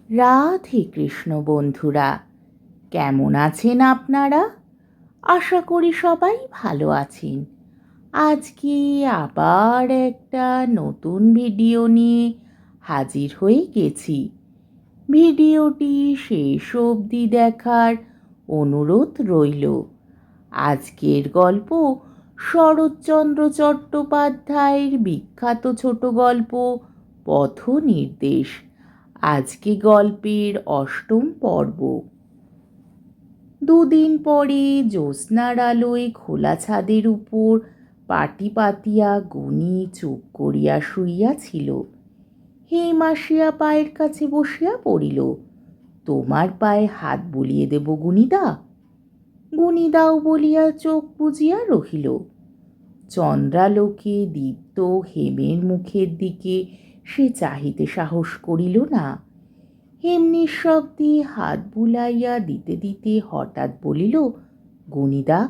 রাধে কৃষ্ণ বন্ধুরা, কেমন আছেন আপনারা? আশা করি সবাই ভালো আছেন। আজকে আবার একটা নতুন ভিডিও নিয়ে হাজির হয়ে গেছি। ভিডিওটি শেষ অবধি দেখার অনুরোধ রইল। আজকের গল্প শরৎচন্দ্র চট্টোপাধ্যায়ের বিখ্যাত ছোট গল্প পথনির্দেশ। আজকে গল্পের অষ্টম পর্ব। দুদিন পরে জ্যোৎস্নার আলোয় খোলা ছাদের উপর পাটি পাতিয়া গুনি চুপ করিয়া শুইয়াছিল। হেম আসিয়া পায়ের কাছে বসিয়া পড়িল। তোমার পায়ে হাত বুলিয়ে দেব গুনিদা? গুনিদাও বলিয়া চোখ বুজিয়া রহিল। চন্দ্রালোকে দীপ্ত হেমের মুখের দিকে সে চাহিতে সাহস করিল না। হেম নিঃশব্দে হাত বুলাইয়া দিতে দিতে হঠাৎ বলিল, গুনিদা,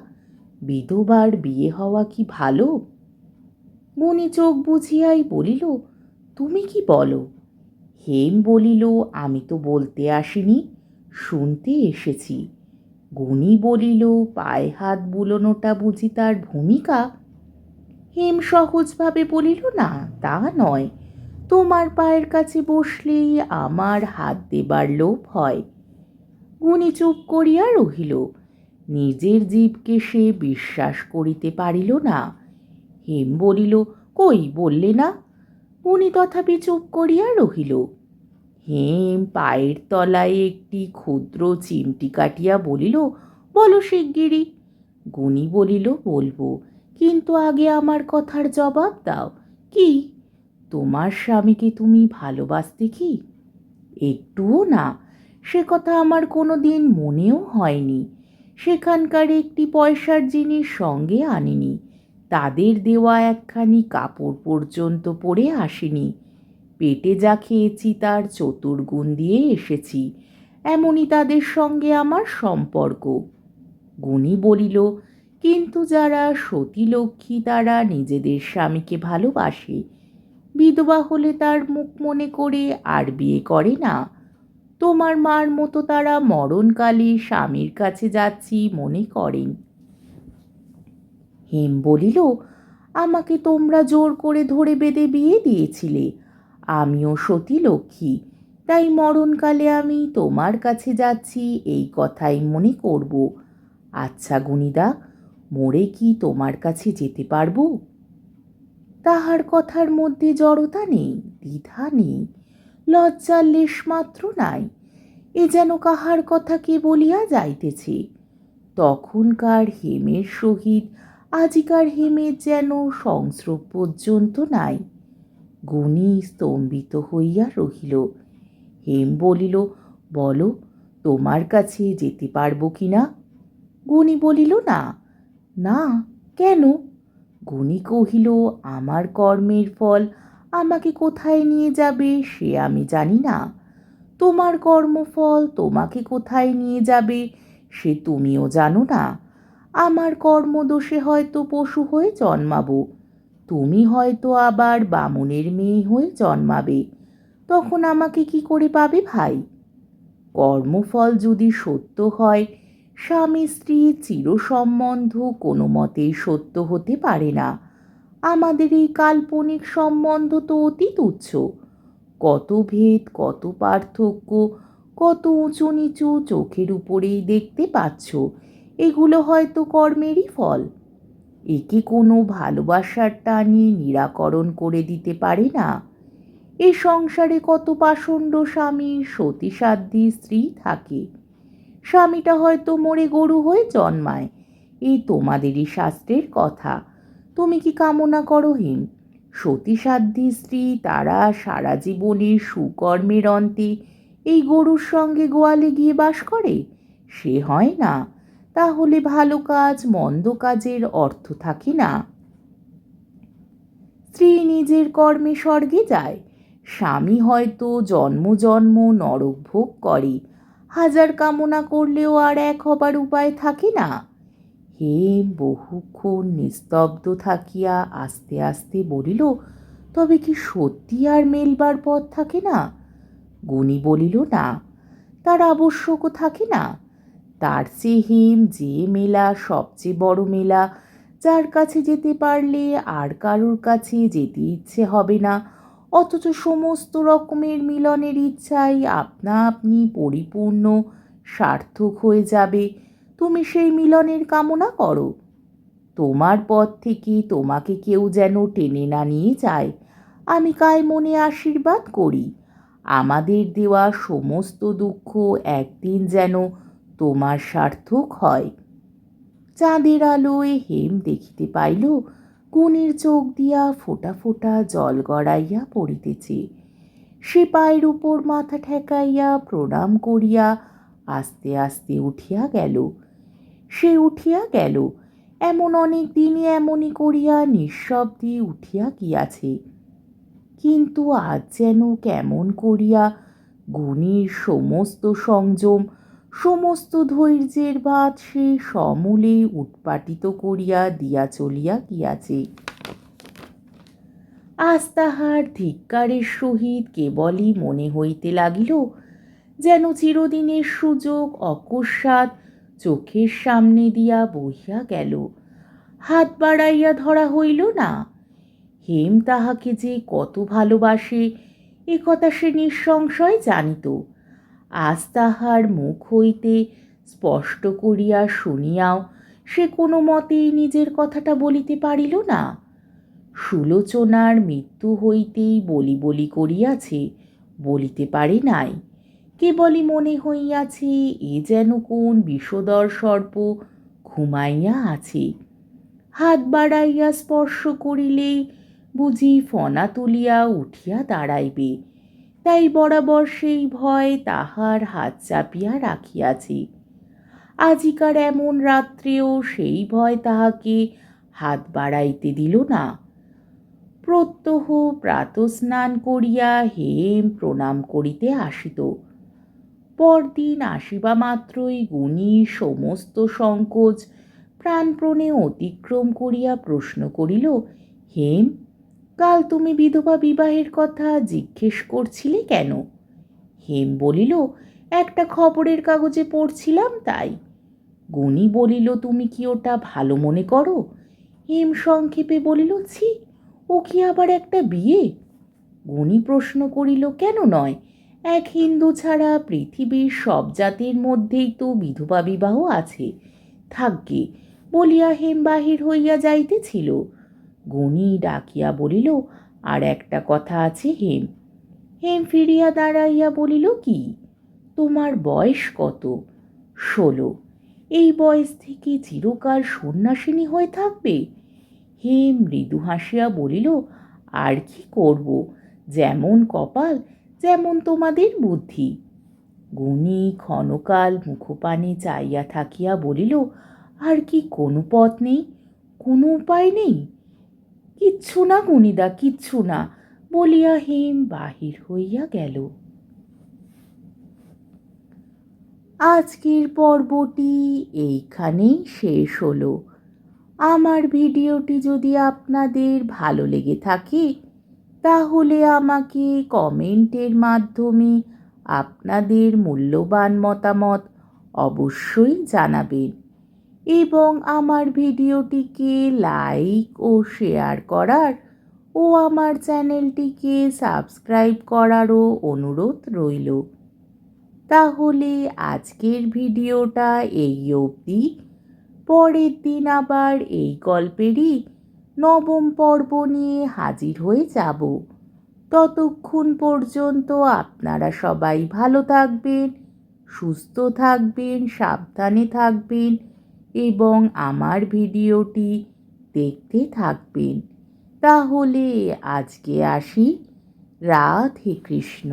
বিধবার বিয়ে হওয়া কি ভালো? গুনি চোখ বুঝিয়াই বলিল, তুমি কি বলো? হেম বলিল, আমি তো বলতে আসিনি, শুনতে এসেছি। গুনি বলিল, পায়ে হাত বুলোনোটা বুঝি তার ভূমিকা? হেম সহজভাবে বলিল, না তা নয়, তোমার পায়ের কাছে বসলেই আমার হাত দেবার লোভ হয়। গুনি চুপ করিয়া রহিল। নিজের জীবকে সে বিশ্বাস করিতে পারিল না। হেম বলিল, কই বললে না? গুনি তথাপি চুপ করিয়া রহিল। হেম পায়ের তলায় একটি ক্ষুদ্র চিমটি কাটিয়া বলিল, বলো শিগগিরি। গুনি বলিল, বলবো, কিন্তু আগে আমার কথার জবাব দাও। কি? তোমার স্বামীকে তুমি ভালোবাসতে কি? একটুও না, সে কথা আমার কোনো দিন মনেও হয়নি। সেখানকার একটি পয়সার জিনিস সঙ্গে আনিনি, তাদের দেওয়া একখানি কাপড় পর্যন্ত পরে আসিনি। পেটে যা খেয়েছি তার চতুর্গুণ দিয়ে এসেছি, এমনই তাদের সঙ্গে আমার সম্পর্ক। গুনি বলিল, কিন্তু যারা সতীলক্ষ্মী তারা নিজেদের স্বামীকে ভালোবাসে, বিধবা হলে তার মুখ মনে করে আর বিয়ে করে না। তোমার মার মতো তারা মরণকালে স্বামীর কাছে যাচ্ছি মনে করেন। হেম বলিল, আমাকে তোমরা জোর করে ধরে বেঁধে বিয়ে দিয়েছিলে, আমিও সতীলক্ষ্মী, তাই মরণকালে আমি তোমার কাছে যাচ্ছি এই কথাই মনে করব। আচ্ছা গুনিদা, মরে কি তোমার কাছে যেতে পারবো? তাহার কথার মধ্যে জড়তা নেই, দ্বিধা নেই, লজ্জার লেশমাত্র নাই। এ যেন কাহার কথা কে বলিয়া যাইতেছে। তখনকার হেমের সহিত আজিকার হেমের যেন সংস্রব পর্যন্ত নাই। গুনি স্তম্ভিত হইয়া রহিল। হেম বলিল, বলো, তোমার কাছে যেতে পারবো কি না? গুনি বলিল, না। না কেন? গুনি কহিল, আমার কর্মের ফল আমাকে কোথায় নিয়ে যাবে সে আমি জানি না। তোমার কর্মফল তোমাকে কোথায় নিয়ে যাবে সে তুমিও জানো না। আমার কর্মদোষে হয়তো পশু হয়ে জন্মাবো, তুমি হয়তো আবার বামুনের মেয়ে হয়ে জন্মাবে, তখন আমাকে কি করে পাবে ভাই? কর্মফল যদি সত্য হয়, স্বামী স্ত্রী চিরসম্বন্ধ কোনো মতেই সত্য হতে পারে না। আমাদের এই কাল্পনিক সম্বন্ধ তো অতি তুচ্ছ। কত ভেদ, কত পার্থক্য, কত উঁচু নিচু চোখের উপরেই দেখতে পাচ্ছ, এগুলো হয়তো কর্মেরই ফল। একে কোনো ভালোবাসার টানে নিরাকরণ করে দিতে পারে না। এ সংসারে কত পাষণ্ড স্বামী সতীসাধ্যী স্ত্রী থাকে, স্বামীটা হয়তো মরে গরু হয়ে জন্মায়, এই তোমাদেরই শাস্ত্রের কথা। তুমি কি কামনা করো হেম, সতীসাধ্যী স্ত্রী তারা সারা জীবনের সুকর্মের অন্তে এই গরুর সঙ্গে গোয়ালে গিয়ে বাস করে? সে হয় না। তাহলে ভালো কাজ মন্দ কাজের অর্থ থাকে না। স্ত্রী নিজের কর্মে স্বর্গে যায়, স্বামী হয়তো জন্ম জন্ম নরক ভোগ করে, হাজার কামনা করলেও আর এক হবার উপায় থাকে না। হেম বহুক্ষণ নিস্তব্ধ থাকিয়া আস্তে আস্তে বলিল, তবে কি সত্যি আর মেলবার পথ থাকে না? গুণী বলিল, না, তার আবশ্যকও থাকে না। তার চেয়ে হেম যে মেলা সবচেয়ে বড় মেলা, যার কাছে যেতে পারলে আর কারোর কাছে যেতে ইচ্ছে হবে না, অথচ সমস্ত রকমের মিলনের ইচ্ছাই আপনা আপনি পরিপূর্ণ সার্থক হয়ে যাবে, তুমি সেই মিলনের কামনা করো। তোমার পথ থেকে তোমাকে কেউ যেন টেনে না নিয়ে যায়, আমি কায় মনে আশীর্বাদ করি। আমাদের দেওয়া সমস্ত দুঃখ একদিন যেন তোমার সার্থক হয়। চাঁদের আলোয় হেম দেখিতে পাইল গুণীর চোখ দিয়া ফোঁটা ফোঁটা জল গড়াইয়া পড়িতেছে। সে পায়ের উপর মাথা ঠেকাইয়া প্রণাম করিয়া আস্তে আস্তে উঠিয়া গেল। সে উঠিয়া গেল, এমন অনেক দিনই এমনই করিয়া নিঃশব্দে উঠিয়া গিয়াছে। কিন্তু আজ যেন কেমন করিয়া গুণীর সমস্ত সংযম, সমস্ত ধৈর্যের বাঁধ সে সমূলে উৎপাটিত করিয়া দিয়া চলিয়া গিয়াছে। আজ তাহার ধিক্কারের সহিত কেবলই মনে হইতে লাগিল, যেন চিরদিনের সুযোগ অকস্মাৎ চোখের সামনে দিয়া বহিয়া গেল। হাত বাড়াইয়া ধরা হইল না। হেম তাহাকে যে কত ভালোবাসে এ কথা সে নিঃসংশয় জানিত। আজ তাহার মুখ হইতে স্পষ্ট করিয়া শুনিয়াও সে কোনো মতেই নিজের কথাটা বলিতে পারিল না। সুলোচনার মৃত্যু হইতেই বলি বলি করিয়াছে, বলিতে পারে নাই। কেবলই মনে হইয়াছে এ যেন কোন বিষধর সর্প ঘুমাইয়া আছে। হাত বাড়াইয়া স্পর্শ করিলেই বুঝি ফনা তুলিয়া উঠিয়া দাঁড়াইবে, তাই বরাবর সেই ভয় তাহার হাত চাপিয়া রাখিয়াছে। আজিকার এমন রাত্রেও সেই ভয় তাহাকে হাত বাড়াইতে দিল না। প্রত্যহ প্রাতঃস্নান করিয়া হেম প্রণাম করিতে আসিত। পরদিন আসিবা মাত্রই গুণী সমস্ত সংকোচ প্রাণপণে অতিক্রম করিয়া প্রশ্ন করিল, হেম, কাল তুমি বিধবা বিবাহের কথা জিজ্ঞেস করছিলে কেন? হেম বলিল, একটা খবরের কাগজে পড়ছিলাম তাই। গুণী বলিল, তুমি কি ওটা ভালো মনে করো? হেম সংক্ষেপে বলিল, ছি, ও কি আবার একটা বিয়ে? গুণী প্রশ্ন করিল, কেন নয়? এক হিন্দু ছাড়া পৃথিবীর সব জাতির মধ্যেই তো বিধবা বিবাহ আছে, থাকবে বলিয়া হেম বাহির হইয়া যাইতেছিল। গুণী ডাকিয়া বলিল, আর একটা কথা আছে হেম। হেম ফিরিয়া দাঁড়াইয়া বলিল, কি? তোমার বয়স কত? 16। এই বয়স থেকে চিরকাল সন্ন্যাসিনী হয়ে থাকবে? হেম মৃদু হাসিয়া বলিল, আর কি করব, যেমন কপাল যেমন তোমাদের বুদ্ধি। গুণী ক্ষণকাল মুখপানে চাইয়া থাকিয়া বলিল, আর কি কোনো পথ নেই, কোনো উপায় নেই? কিচ্ছু না গুণীদা, কিচ্ছু না, বলিয়া হেম বাহির হইয়া গেল। আজকের পর্বটি এইখানেই শেষ হলো। আমার ভিডিওটি যদি আপনাদের ভালো লেগে থাকে তাহলে আমাকে কমেন্টের মাধ্যমে আপনাদের মূল্যবান মতামত অবশ্যই জানাবেন এবং আমার ভিডিওটিকে লাইক ও শেয়ার করার ও আমার চ্যানেলটিকে সাবস্ক্রাইব করারও অনুরোধ রইল। তাহলে আজকের ভিডিওটা এই অবধি। পরের দিন আবার এই গল্পেরই নবম পর্ব নিয়ে হাজির হয়ে যাব। ততক্ষণ পর্যন্ত আপনারা সবাই ভালো থাকবেন, সুস্থ থাকবেন, সাবধানে থাকবেন এবং আমার ভিডিওটি দেখতে থাকবেন। তাহলে আজকে আসি। রাধে কৃষ্ণ।